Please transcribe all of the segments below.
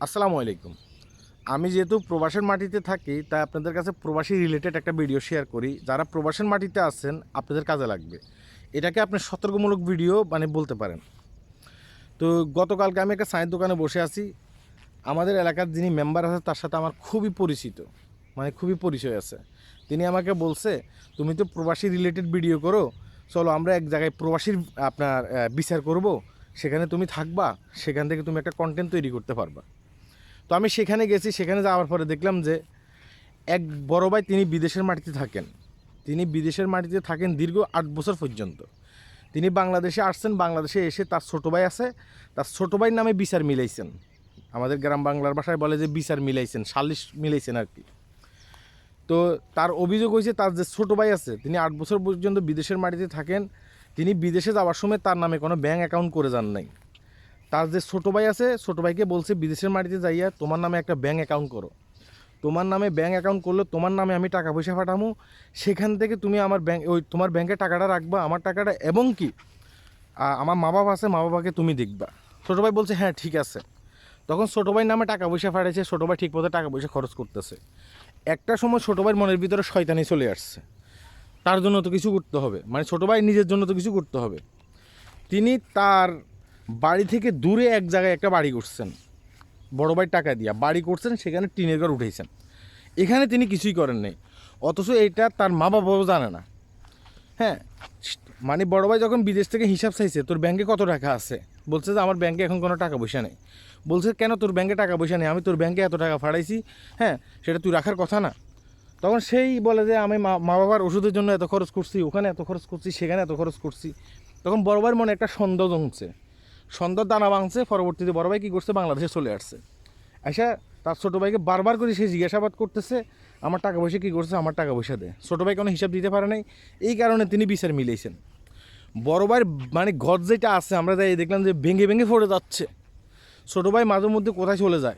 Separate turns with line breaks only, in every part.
আসসালামু আলাইকুম। আমি যেহেতু প্রবাসের মাটিতে থাকি তাই আপনাদের কাছে প্রবাসী রিলেটেড একটা ভিডিও শেয়ার করি। যারা প্রবাসের মাটিতে আছেন আপনাদের কাজে লাগবে। এটাকে আপনি সতর্কমূলক ভিডিও বলতে পারেন। তো গতকালকে আমি একটা চায়ের দোকানে বসে আছি। আমাদের এলাকার যিনি মেম্বার আছে তার সাথে আমার খুবই পরিচিত, খুবই পরিচয় আছে। তিনি আমাকে বলছে, তুমি তো প্রবাসী রিলেটেড ভিডিও করো, চলো আমরা এক জায়গায় প্রবাসীর আপনার বিচার করব, সেখানে তুমি থাকবা, সেখান থেকে তুমি একটা কন্টেন্ট তৈরি করতে পারবা। তো আমি সেখানে গেছি। সেখানে যাওয়ার পরে দেখলাম যে এক বড় ভাই তিনি বিদেশের মাটিতে থাকেন। তিনি বিদেশের মাটিতে থাকেন দীর্ঘ 8 বছর পর্যন্ত। তিনি বাংলাদেশে আসছেন, বাংলাদেশে এসে তার ছোটো ভাই আছে, তার ছোটো ভাইয়ের নামে বিচার মিলাইছেন। আমাদের গ্রাম বাংলার ভাষায় বলে যে বিচার মিলাইছেন, সালিশ মিলাইছেন আর কি। তো তার অভিযোগ হয়েছে তার যে ছোটো ভাই আছে তিনি 8 বছর পর্যন্ত বিদেশের মাটিতে থাকেন, তিনি বিদেশে যাওয়ার সময় তার নামে কোনো ব্যাঙ্ক অ্যাকাউন্ট করে যান নাই। তার যে ছোটো ভাই আছে, ছোটো ভাইকে বলছে বিদেশের মাটিতে যাইয়া তোমার নামে একটা ব্যাঙ্ক অ্যাকাউন্ট করো, তোমার নামে ব্যাঙ্ক অ্যাকাউন্ট করলে তোমার নামে আমি টাকা পয়সা পাঠামো, সেখান থেকে তুমি আমার তোমার ব্যাংকে টাকাটা রাখবা, আমার টাকাটা, এবং কি আমার মা বাবা আছে, মা বাবাকে তুমি দেখবা। ছোটো ভাই বলছে হ্যাঁ ঠিক আছে। তখন ছোটো ভাইয়ের নামে টাকা পয়সা পাঠাইছে, ছোটো ভাই ঠিক মতো টাকা পয়সা খরচ করতেছে। একটা সময় ছোটো ভাইয়ের মনের ভিতরে শয়তানি চলে আসছে, তার জন্য তো কিছু করতে হবে, ছোটো ভাই নিজের জন্য তো কিছু করতে হবে। তিনি তার বাড়ি থেকে দূরে এক জায়গায় একটা বাড়ি করছেন, বড় ভাই টাকা দিয়া বাড়ি করছেন, সেখানে টিনের ঘর উঠেছেন। এখানে তিনি কিছুই করেন নাই, অথচ এটা তার মা বাবাও জানে না। হ্যাঁ, বড় ভাই যখন বিদেশ থেকে হিসাব চাইছে তোর ব্যাংকে কত টাকা আছে, বলছে যে আমার ব্যাংকে এখন কোনো টাকা পয়সা নেই। বলছে কেন তোর ব্যাংকে টাকা পয়সা নেই, আমি তোর ব্যাংকে এত টাকা ফাড়াইছি, হ্যাঁ সেটা তুই রাখার কথা না। তখন সেই বলে যে আমি মা বাবার ওষুধের জন্য এত খরচ করছি, ওখানে এত খরচ করছি, সেখানে এত খরচ করছি। তখন বড় ভাইয়ের মনে একটা সন্দেহ জমছে, সন্দেহ দানা ভাঙছে। পরবর্তীতে বড় ভাই কী করছে, বাংলাদেশে চলে আসছে। আচ্ছা, তার ছোটো ভাইকে বারবার করে সে জিজ্ঞাসাবাদ করতেছে আমার টাকা পয়সা কী করছে, আমার টাকা পয়সা দেয়। ছোটো ভাই কোনো হিসাব দিতে পারে নাই, এই কারণে তিনি বিচার মিলেছেন। বড় ভাইয়ের ঘর যেটা আছে আমরা যাই দেখলাম যে ভেঙে ভেঙে পড়ে যাচ্ছে। ছোটো ভাই মাঝে মধ্যে কোথায় চলে যায়,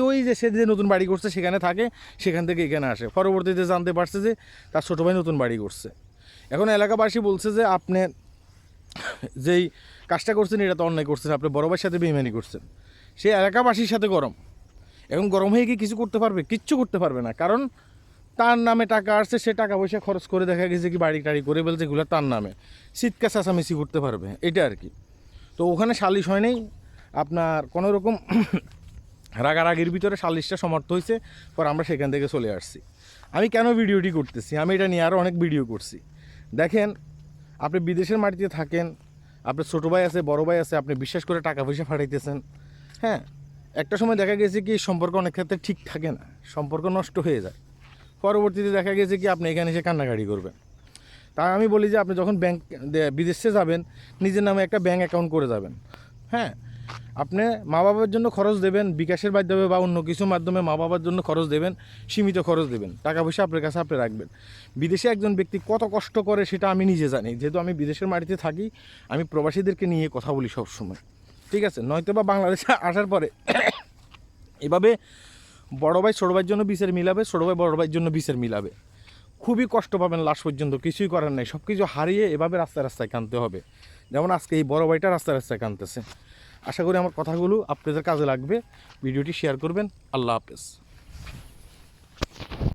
ওই যে সে যে নতুন বাড়ি করছে সেখানে থাকে, সেখান থেকে এখানে আসে। পরবর্তীতে জানতে পারছে যে তার ছোটো ভাই নতুন বাড়ি করছে। এখন এলাকাবাসী বলছে যে আপনি যেই কাজটা করছেন এটা তো অন্যায় করছেন, আপনি বড় ভাইয়ের সাথে বেইমানি করছেন। সে এলাকাবাসীর সাথে গরম, এখন গরম হয়ে কি কিছু করতে পারবে? কিচ্ছু করতে পারবে না, কারণ তার নামে টাকা আসছে, সে টাকা পয়সা খরচ করে দেখা গেছে কি বাড়ি টাড়ি করে বলছে এগুলো তার নামে, চিৎকার চেঁচামেচি করতে পারবে, এটা আর কি। তো ওখানে সালিশ হয় নাই, আপনার কোনো রকম রাগারাগির ভিতরে সালিশটা সমর্থ হয়েছে, পর আমরা সেখান থেকে চলে আসছি। আমি কেন ভিডিওটি করতেছি, আমি এটা নিয়ে আরও অনেক ভিডিও করছি। দেখেন, আপনি বিদেশের মাটিতে থাকেন, আপনার ছোটো ভাই আছে, বড় ভাই আছে, আপনি বিশ্বাস করে টাকা পয়সা পাঠাইতেছেন। হ্যাঁ, একটা সময় দেখা গেছে কি সম্পর্ক অনেক ক্ষেত্রে ঠিক থাকে না, সম্পর্ক নষ্ট হয়ে যায়। পরবর্তীতে দেখা গেছে কি আপনি এখানে এসে কান্নাকাটি করবেন। তাই আমি বলি যে আপনি যখন বিদেশে যাবেন, নিজের নামে একটা ব্যাঙ্ক অ্যাকাউন্ট করে যাবেন। হ্যাঁ, আপনি মা বাবার জন্য খরচ দেবেন বিকাশের মাধ্যমে বা অন্য কিছুর মাধ্যমে, মা বাবার জন্য খরচ দেবেন, সীমিত খরচ দেবেন, টাকা পয়সা আপনার কাছে আপনি রাখবেন। বিদেশে একজন ব্যক্তি কত কষ্ট করে সেটা আমি নিজে জানি, যেহেতু আমি বিদেশের মাটিতে থাকি। আমি প্রবাসীদেরকে নিয়ে কথা বলি সবসময়, ঠিক আছে? নয়তো বা বাংলাদেশে আসার পরে এভাবে বড় ভাই ছোটো ভাইয়ের জন্য বিচার মিলাবে, ছোটো ভাই বড় ভাইয়ের জন্য বিচার মিলাবে, খুবই কষ্ট পাবেন লাস্ট পর্যন্ত, কিছুই করার নেই। সব কিছু হারিয়ে এভাবে রাস্তায় রাস্তায় কাঁদতে হবে, যেমন আজকে এই বড় ভাইটা রাস্তায় রাস্তায় কাঁদতেছে। আশা করি আমার কথাগুলো আপনাদের কাজে লাগবে। ভিডিওটি শেয়ার করবেন। আল্লাহ হাফেজ।